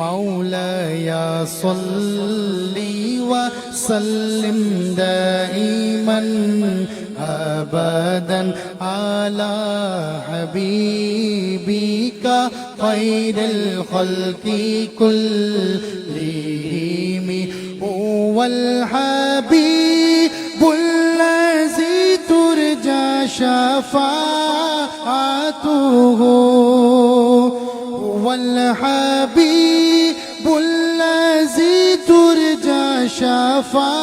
مولاي صل وسلم دائما أبدا على حبيبك خير الخلق كلهم هو الحبيب الذي ترجى شفاعته هو الحبيب الذي ترجى شفاعته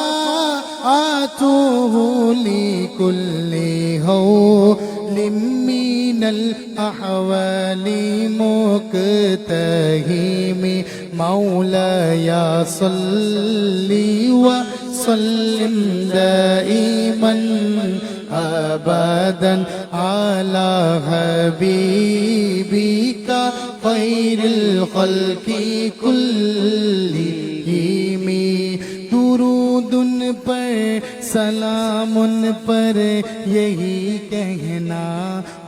لكل هول من الأحوال مقتحم مولاي صل وسلم دائما أبدا على حبيبك خير الخلق كلهم درود ان پر سلام ان پر یہی کہنا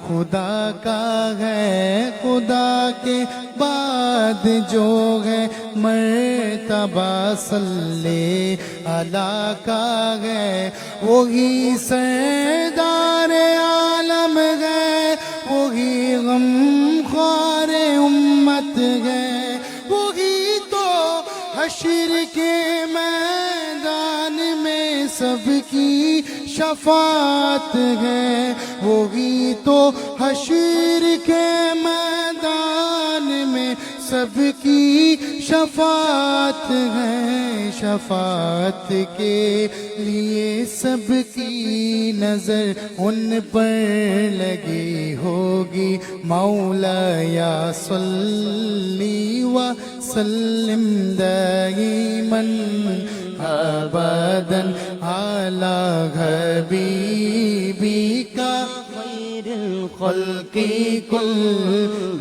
خدا کا ہے، خدا کے بعد جو ہے مرتبہ صلی اللہ کا ہے، وہی سردار عالم ہے، وہی غم خوار امت ہے، وہی تو حشر کے میدان میں سب کی شفاعت ہے، وہی تو حشر کے میدان میں سب کی شفاعت ہے، شفاعت کے لیے سب کی نظر ان پر لگی ہوگی مولاي صل وسلم دائما أبدا على حبيبك خير الخلق كل